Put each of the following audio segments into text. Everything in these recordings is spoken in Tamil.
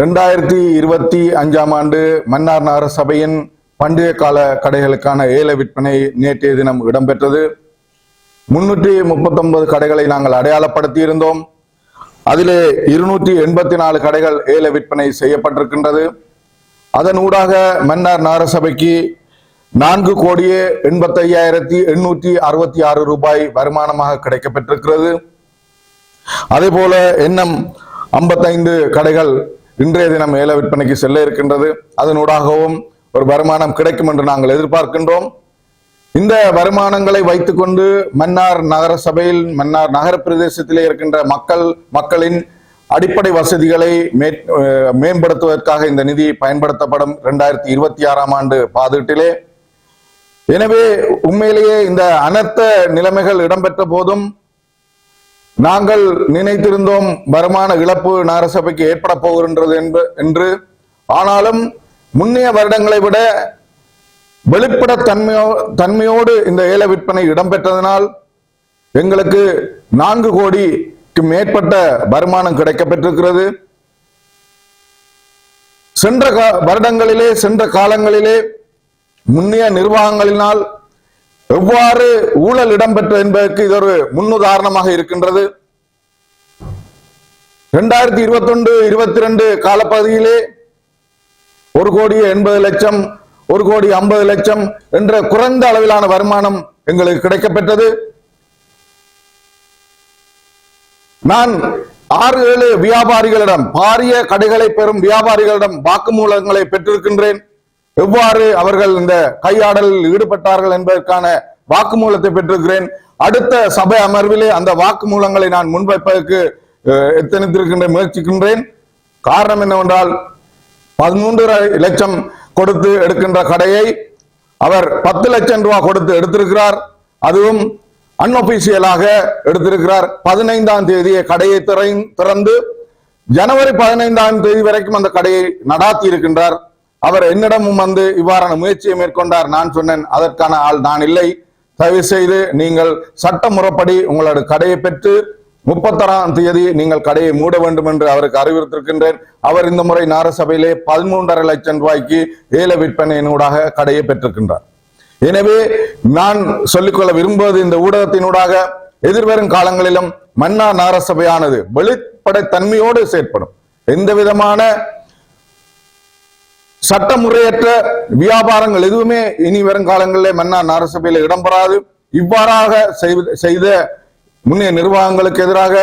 2025ஆம் ஆண்டு மன்னார் நகர சபையின் பண்டிகை கால கடைகளுக்கான ஏல விற்பனை நேற்றைய தினம் இடம்பெற்றது. 339 கடைகளை நாங்கள் அடையாளப்படுத்தி இருந்தோம். அதிலே 284 கடைகள் ஏல விற்பனை செய்யப்பட்டிருக்கின்றது. அதன் ஊடாக மன்னார் நகர சபைக்கு 4,85,866 ரூபாய் வருமானமாக கிடைக்கப்பட்டிருக்கிறது. அதே போல இன்னும் 55 கடைகள் இன்றைய தினம் ஏல விற்பனைக்கு செல்ல இருக்கின்றது. அதனூடாகவும் ஒரு வருமானம் கிடைக்கும் என்று நாங்கள் எதிர்பார்க்கின்றோம். இந்த வருமானங்களை வைத்துக்கொண்டு மன்னார் நகர சபையில் மன்னார் நகர பிரதேசத்திலே இருக்கின்ற மக்களின் அடிப்படை வசதிகளை மேம்படுத்துவதற்காக இந்த நிதி பயன்படுத்தப்படும் 2026ஆம் ஆண்டு பாதீட்டிலே. எனவே உண்மையிலேயே இந்த அனர்த்த நிலைமைகள் இடம்பெற்ற போதும் நாங்கள் நினைத்திருந்தோம் வருமான இழப்பு நகரசபைக்கு ஏற்பட போகின்றது என்று. ஆனாலும் முன்னைய வருடங்களை விட வெளிப்பட தன்மையோடு இந்த ஏல விற்பனை இடம்பெற்றதனால் எங்களுக்கு 4 கோடிக்கு மேற்பட்ட வருமானம் கிடைக்கப்பட்டிருக்கிறது. சென்ற வருடங்களிலே சென்ற காலங்களிலே முன்னைய நிர்வாகங்களினால் எவ்வாறு ஊழல் இடம்பெற்றது என்பதற்கு இது ஒரு முன்னுதாரணமாக இருக்கின்றது. 2021-22 காலப்பகுதியிலே 1,80,00,000 1,50,00,000 என்ற குறைந்த அளவிலான வருமானம் எங்களுக்கு கிடைக்கப்பெற்றது. நான் 6-7 வியாபாரிகளிடம் பாரிய கடைகளை பெறும் வியாபாரிகளிடம் வாக்குமூலங்களை பெற்றிருக்கின்றேன். எவ்வாறு அவர்கள் இந்த கையாடலில் ஈடுபட்டார்கள் என்பதற்கான வாக்குமூலத்தை பெற்றிருக்கிறேன். அடுத்த சபை அமர்விலே அந்த வாக்குமூலங்களை நான் முன்வைப்பதற்கு எத்தனித்திருக்கின்ற முயற்சிக்கின்றேன். காரணம் என்னவென்றால் 13 லட்சம் கொடுத்து எடுக்கின்ற கடையை அவர் 10 லட்சம் ரூபாய் கொடுத்து எடுத்திருக்கிறார். அதுவும் அன்ஒபிஷியலாக எடுத்திருக்கிறார். 15ஆம் தேதியை கடையை திறந்து ஜனவரி 15ஆம் தேதி வரைக்கும் அந்த கடையை நடாத்தி இருக்கின்றார். அவர் என்னிடமும் வந்து இவ்வாறான முயற்சியை மேற்கொண்டார். நான் சொன்னேன், அதற்கான ஆள் நான் இல்லை, தயவு செய்து நீங்கள் சட்ட முறைப்படி உங்களோட கடையை பெற்று 31ஆம் தேதி நீங்கள் கடையை மூட வேண்டும் என்று அவருக்கு அறிவுறுத்திருக்கின்றேன். அவர் இந்த முறை நகரசபையிலே 13.5 லட்சம் ரூபாய்க்கு ஏல விற்பனையினூடாக கடையை பெற்றிருக்கின்றார். எனவே நான் சொல்லிக்கொள்ள விரும்புவது, இந்த ஊடகத்தினூடாக எதிர்வரும் காலங்களிலும் மன்னார் நகரசபையானது வெளிப்படைத்தன்மையோடு செயற்படும். எந்த விதமான சட்டமுறையற்ற வியாபாரங்கள் எதுவுமே இனி வரும் காலங்களிலே மன்னார் நகரசபையில இடம்பெறாது. இவ்வாறாக செய்த முன்னைய நிர்வாகங்களுக்கு எதிராக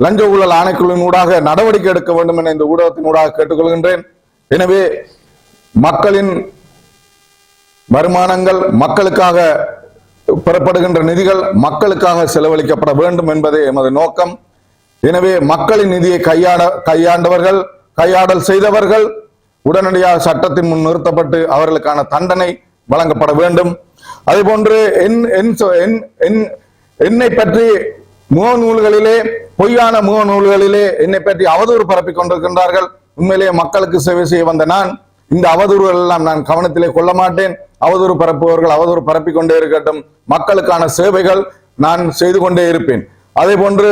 லஞ்ச ஊழல் ஆணைக்குழுவின் ஊடாக நடவடிக்கை எடுக்க வேண்டும் என இந்த ஊடகத்தின் ஊடாக கேட்டுக்கொள்கின்றேன். எனவே மக்களின் வருமானங்கள், மக்களுக்காக பெறப்படுகின்ற நிதிகள் மக்களுக்காக செலவழிக்கப்பட வேண்டும் என்பதே எமது நோக்கம். எனவே மக்களின் நிதியை கையாடல் செய்தவர்கள் உடனடியாக சட்டத்தின் முன் நிறுத்தப்பட்டு அவர்களுக்கான தண்டனை வழங்கப்பட வேண்டும். அதே போன்று என்னை பற்றி முகநூல்களிலே, பொய்யான முகநூல்களிலே என்னை பற்றி அவதூறு பரப்பிக் கொண்டிருக்கின்றார்கள். உண்மையிலேயே மக்களுக்கு சேவை செய்ய வந்த நான் இந்த அவதூறுகள் எல்லாம் நான் கவனத்திலே கொள்ள மாட்டேன். அவதூறு பரப்புபவர்கள் அவதூறு பரப்பிக் கொண்டே இருக்கட்டும். மக்களுக்கான சேவைகள் நான் செய்து கொண்டே இருப்பேன். அதே போன்று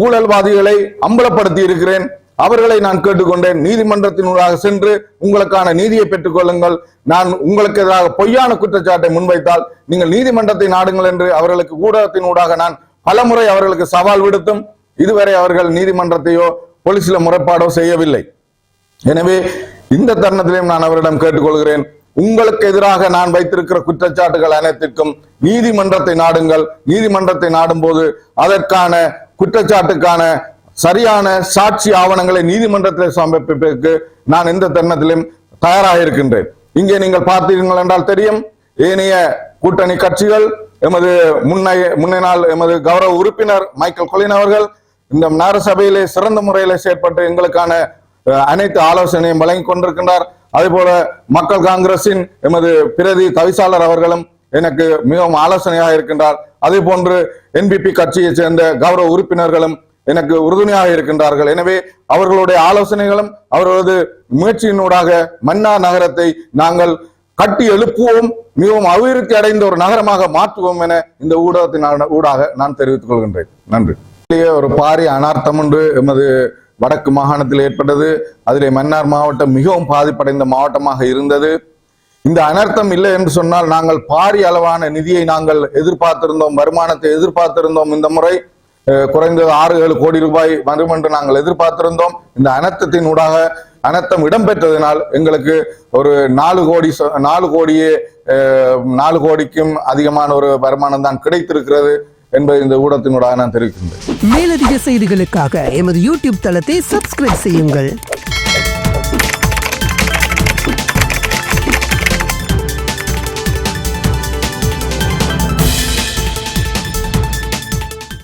ஊழல்வாதிகளை அம்பலப்படுத்தி இருக்கிறேன். அவர்களை நான் கேட்டுக்கொண்டேன், நீதிமன்றத்தினூடாக சென்று உங்களுக்கான நீதியை பெற்றுக் கொள்ளுங்கள். நான் உங்களுக்கு எதிராக பொய்யான குற்றச்சாட்டை முன்வைத்தால் நீங்கள் நீதிமன்றத்தை நாடுங்கள் என்று அவர்களுக்கு ஊடகத்தினூடாக நான் பலமுறை அவர்களுக்கு சவால் விடுத்தும் இதுவரை அவர்கள் நீதிமன்றத்தையோ போலீசில முறைப்பாடோ செய்யவில்லை. எனவே இந்த தருணத்திலையும் நான் அவரிடம் கேட்டுக்கொள்கிறேன், உங்களுக்கு எதிராக நான் வைத்திருக்கிற குற்றச்சாட்டுகள் அனைத்திற்கும் நீதிமன்றத்தை நாடுங்கள். நீதிமன்றத்தை நாடும் போது அதற்கான குற்றச்சாட்டுக்கான சரியான சாட்சி ஆவணங்களை நீதிமன்றத்தில் சமர்ப்பிப்பதற்கு நான் எந்த தருணத்திலும் தயாராக இருக்கின்றேன். இங்கே நீங்கள் பார்த்தீர்கள் என்றால் தெரியும், ஏனைய கூட்டணி கட்சிகள், எமது முன்னைய நாள் எமது கௌரவ உறுப்பினர் மைக்கேல் கொலின் அவர்கள் இந்த நகரசபையிலே சிறந்த முறையில செயற்பட்டு எங்களுக்கான அனைத்து ஆலோசனையும் வழங்கி கொண்டிருக்கின்றார். அதே போல மக்கள் காங்கிரசின் எமது பிரதி தவிசாளர் அவர்களும் எனக்கு மிகவும் ஆலோசனையாக இருக்கின்றார். அதே போன்று என்பிபி கட்சியை சேர்ந்த கௌரவ உறுப்பினர்களும் எனக்கு உறுதுணையாக இருக்கின்றார்கள். எனவே அவர்களுடைய ஆலோசனைகளும் அவர்களது முயற்சியினூடாக மன்னார் நகரத்தை நாங்கள் கட்டி எழுப்புவோம், மிகவும் அபிவிருத்தி அடைந்த ஒரு நகரமாக மாற்றுவோம் என இந்த ஊடகத்தின் ஊடாக நான் தெரிவித்துக் கொள்கின்றேன். நன்றி. ஒரு பாரிய அனார்த்தம் ஒன்று எமது வடக்கு மாகாணத்தில் ஏற்பட்டது. அதிலே மன்னார் மாவட்டம் மிகவும் பாதிப்படைந்த மாவட்டமாக இருந்தது. இந்த அனர்த்தம் இல்லை என்று சொன்னால் நாங்கள் பாரிய அளவான நிதியை நாங்கள் எதிர்பார்த்திருந்தோம், வருமானத்தை எதிர்பார்த்திருந்தோம். இந்த முறை குறைந்தது 6-7 கோடி ரூபாய் வரும் என்று நாங்கள் எதிர்பார்த்திருந்தோம். இந்த அனர்த்தத்தின் ஊடாக அனர்த்தம் இடம்பெற்றதினால் எங்களுக்கு ஒரு 4 கோடிக்கும் அதிகமான ஒரு வருமானம் தான் கிடைத்திருக்கிறது என்பதை இந்த ஊடகத்தினூடாக நான் தெரிவிக்கின்றேன். மேலதிக செய்திகளுக்காக எமது யூடியூப் தளத்தை சப்ஸ்கிரைப் செய்யுங்கள்.